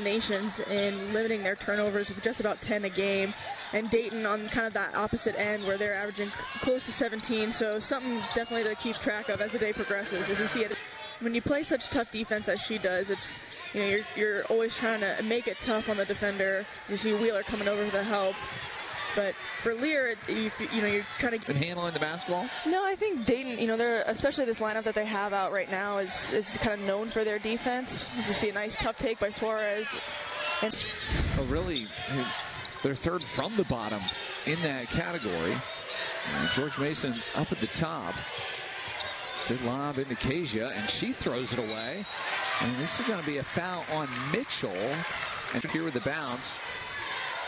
nations in limiting their turnovers with just about 10 a game, and Dayton on kind of that opposite end where they're averaging close to 17. So something definitely to keep track of as the day progresses. As you see it, when you play such tough defense as she does, it's you're always trying to make it tough on the defender. You see Wheeler coming over to the help. But for Lear, you're trying to... Been handling the basketball? No, I think Dayton, they're, especially this lineup that they have out right now, is kind of known for their defense. As you see a nice tough take by Suarez. And really, they're third from the bottom in that category. George Mason up at the top. Good lob into Kasia, and she throws it away. And this is going to be a foul on Mitchell. And here with the bounce.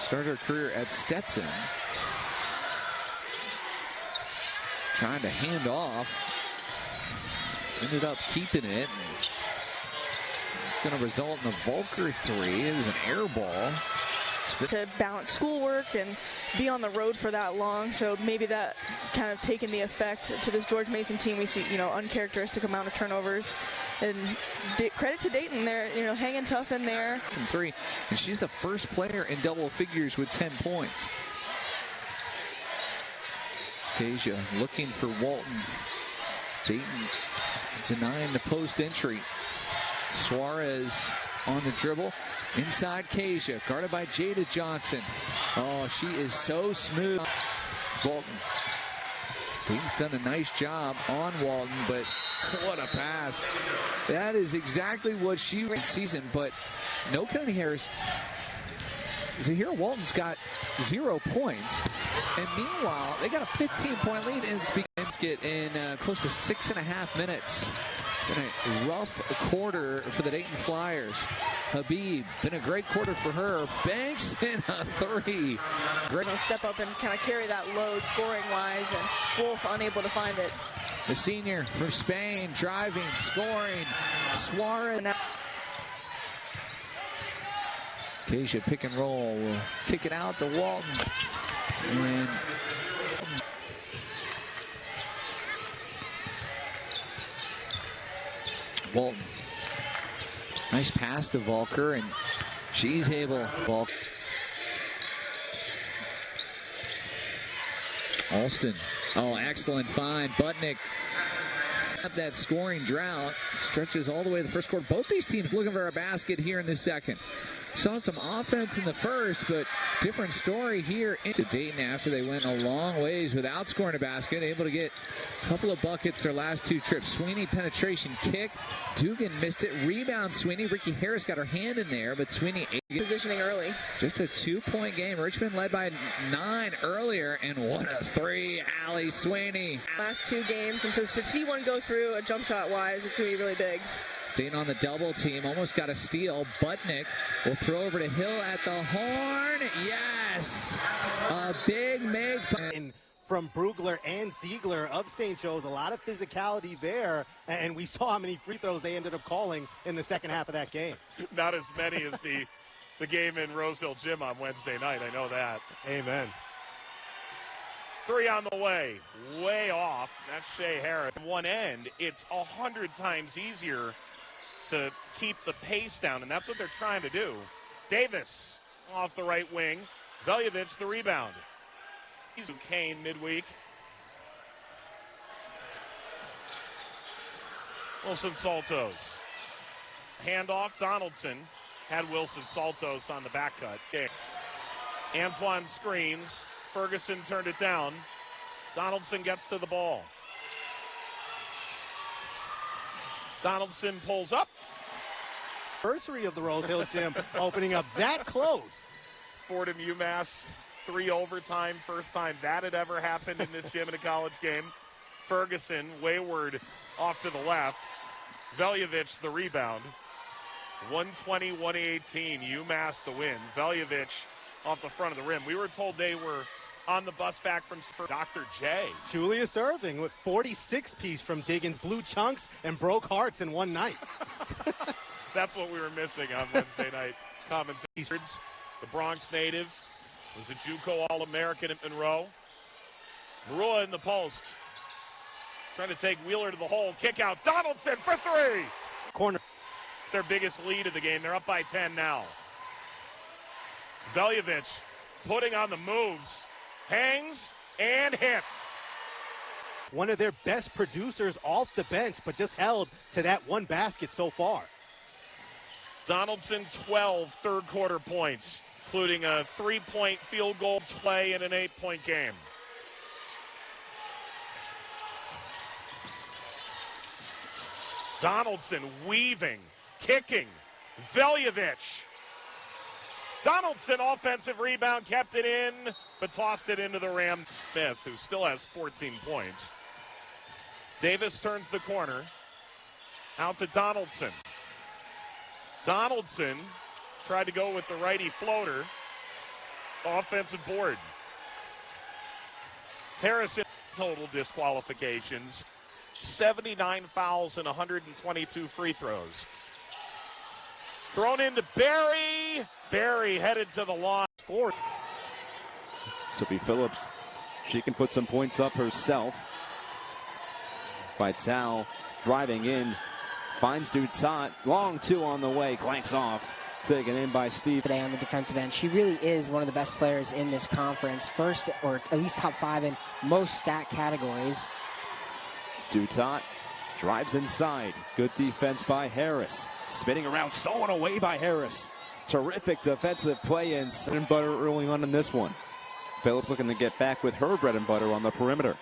Started her career at Stetson. Trying to hand off. Ended up keeping it. It's going to result in a Volker three. It is an air ball. To balance schoolwork and be on the road for that long, so maybe that kind of taken the effect to this George Mason team. We see, uncharacteristic amount of turnovers, and credit to Dayton, they're, hanging tough in there. Three, and she's the first player in double figures with 10 points. Kasia looking for Walton. Dayton denying the post entry. Suarez on the dribble. Inside Kasia, guarded by Jada Johnson. Oh, she is so smooth. Walton. Dayton's done a nice job on Walton, but what a pass. That is exactly what she ran season, but no Cody Harris. Zahira Walton's got 0 points, and meanwhile, they got a 15-point lead, and it's get in close to 6.5 minutes. Been a rough quarter for the Dayton Flyers. Habib, been a great quarter for her. Banks in a three. Great. Step up and kind of carry that load scoring-wise, and Wolf unable to find it. The senior from Spain, driving, scoring. Suarez. Kasia pick and roll. Will kick it out to Walton. And Walton. Nice pass to Volker, and she's able. Volker. Alston. Oh, excellent find. Butnick. That scoring drought stretches all the way to the first quarter. Both these teams looking for a basket here in the second. Saw some offense in the first, but different story here into Dayton after they went a long ways without scoring a basket. Able to get a couple of buckets their last two trips. Sweeney penetration kick. Dugan missed it. Rebound Sweeney. Ricky Harris got her hand in there, but Sweeney positioning early. Just a 2-point game. Richmond led by 9 earlier, and what a three. Allie Sweeney. Last 2 games, and to see one go through a jump shot wise, it's really, really big. Dayton on the double team, almost got a steal. Butnick will throw over to Hill at the horn. Yes! A big make. From Brugler and Ziegler of St. Joe's, a lot of physicality there, and we saw how many free throws they ended up calling in the second half of that game. Not as many as the game in Rosehill Gym on Wednesday night, I know that. Amen. 3 on the way off. That's Shea Harris. One end, it's 100 times easier to keep the pace down, and that's what they're trying to do. Davis off the right wing. Veljovic the rebound. He's Kane midweek. Wilson Saltos. Handoff, Donaldson had Wilson Saltos on the back cut. Antoine screens. Ferguson turned it down. Donaldson gets to the ball. Donaldson pulls up. Anniversary of the Rose Hill Gym opening up that close. Fordham UMass 3 overtime. First time that had ever happened in this gym in a college game. Ferguson, wayward off to the left. Veljovic the rebound. 120-118. UMass the win. Veljovic off the front of the rim. We were told they were on the bus back from Dr. J. Julius Irving with 46-piece from Diggins. Blew chunks and broke hearts in one night. That's what we were missing on Wednesday night commentary. The Bronx native was a JUCO All-American at Monroe. Marua in the post. Trying to take Wheeler to the hole. Kick out. Donaldson for 3. Corner. It's their biggest lead of the game. They're up by 10 now. Veljovic putting on the moves, hangs and hits. One of their best producers off the bench, but just held to that one basket so far. Donaldson, 12 third quarter points, including a 3-point field goal play in an 8-point game. Donaldson weaving, kicking, Veljovic. Donaldson offensive rebound, kept it in, but tossed it into the rim. Smith, who still has 14 points. Davis turns the corner, out to Donaldson. Donaldson tried to go with the righty floater. Offensive board. Harrison, total disqualifications. 79 fouls and 122 free throws. Thrown into Barry. Barry headed to the line. Score. Sophie Phillips, she can put some points up herself. Vital driving in, finds Dutat, long two on the way, clanks off, taken in by Steve. Today on the defensive end, she really is one of the best players in this conference, first or at least top 5 in most stat categories. Dutat drives inside, good defense by Harris, spinning around, stolen away by Harris. Terrific defensive play and bread and butter early on in this one. Phillips looking to get back with her bread and butter on the perimeter.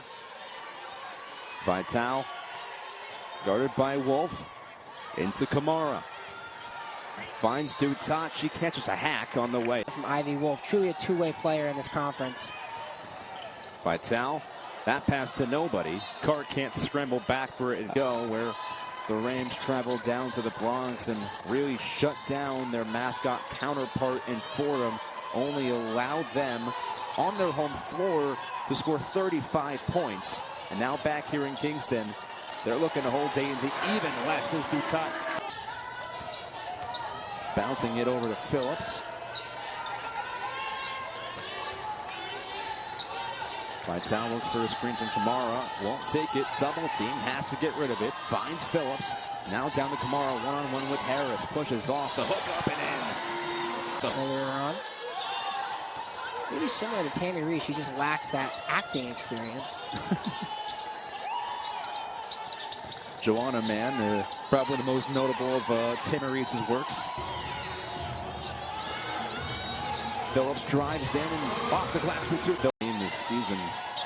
Vital, guarded by Wolf, into Kamara. Finds Dutat, she catches a hack on the way. From Ivy Wolf, truly a two-way player in this conference. Vital, that pass to nobody. Cart can't scramble back for it and go, where the Rams travel down to the Bronx and really shut down their mascot counterpart in Fordham. Only allowed them on their home floor to score 35 points. And now back here in Kingston, they're looking to hold Dayton to even less as Dutat. Bouncing it over to Phillips. Vital looks for a screen from Kamara. Won't take it. Double team. Has to get rid of it. Finds Phillips. Now down to Kamara. One-on-one with Harris. Pushes off the hook up and in. Earlier on. Maybe similar to Tammy Reese, she just lacks that acting experience. Joanna Mann, probably the most notable of Tammy Reese's works. Phillips drives in and off the glass for two. This season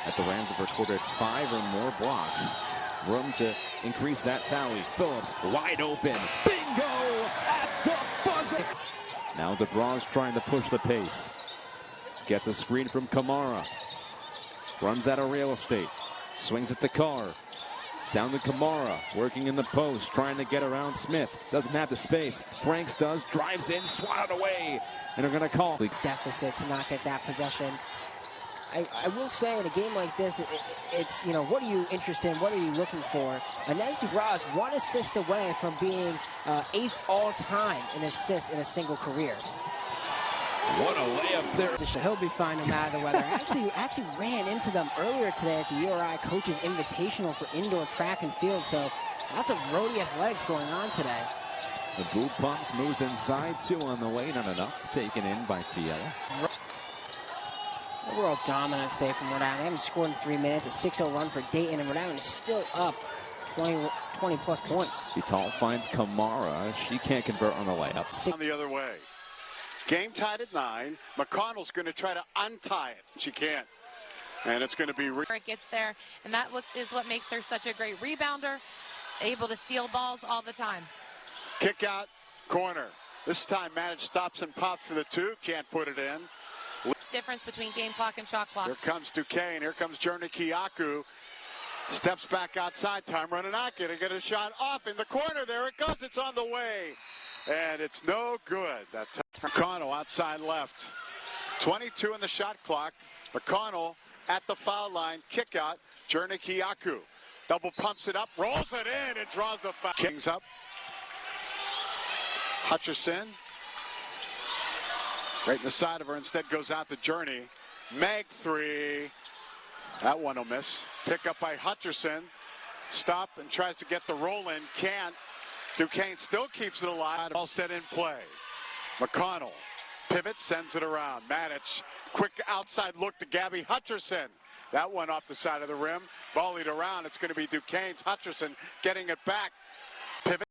at the Rams have recorded 5 or more blocks. Room to increase that tally. Phillips wide open. Bingo at the buzzer. Now the Bronx trying to push the pace. Gets a screen from Kamara. Runs out of real estate. Swings it to Carr. Down to Kamara. Working in the post. Trying to get around Smith. Doesn't have the space. Franks does. Drives in. Swatted away. And they're going to call. Deficit to not get that possession. I will say in a game like this, it's, you know, what are you interested in? What are you looking for? Inez DeGrasse is 1 assist away from being 8th all-time in assists in a single career. What a layup there. He'll be fine no matter the weather. Actually ran into them earlier today at the URI Coaches Invitational for indoor track and field. So lots of roadie athletics going on today. The boot pumps, moves inside. 2 on the way, not enough. Taken in by Fiala. Overall dominance say from Rhode Island. They haven't scored in 3 minutes. A 6-0 run for Dayton, and Rhode Island is still up 20 plus points. Vital finds Kamara. She can't convert on the layup. On the other way. Game tied at 9. McConnell's going to try to untie it. She can't. And it's going to be... It gets there, and that is what makes her such a great rebounder, able to steal balls all the time. Kick out, corner. This time managed stops and pops for the 2. Can't put it in. Difference between game clock and shot clock. Here comes Duquesne. Here comes Journey Kiyaku. Steps back outside. Time running out. Gonna get a shot off in the corner. There it goes. It's on the way. And it's no good. That time. McConnell outside left. 22 in the shot clock. McConnell at the foul line. Kick out. Journey Kiyaku. Double pumps it up. Rolls it in and draws the foul. Kings up. Hutcherson. Right in the side of her, instead goes out to Journey. Mag 3. That one will miss. Pick up by Hutcherson. Stop and tries to get the roll in. Can't. Duquesne still keeps it alive. All set in play. McConnell Pivot, sends it around. Manic, quick outside look to Gabby Hutcherson. That one off the side of the rim, volleyed around. It's going to be Duquesne's. Hutcherson getting it back. Pivot.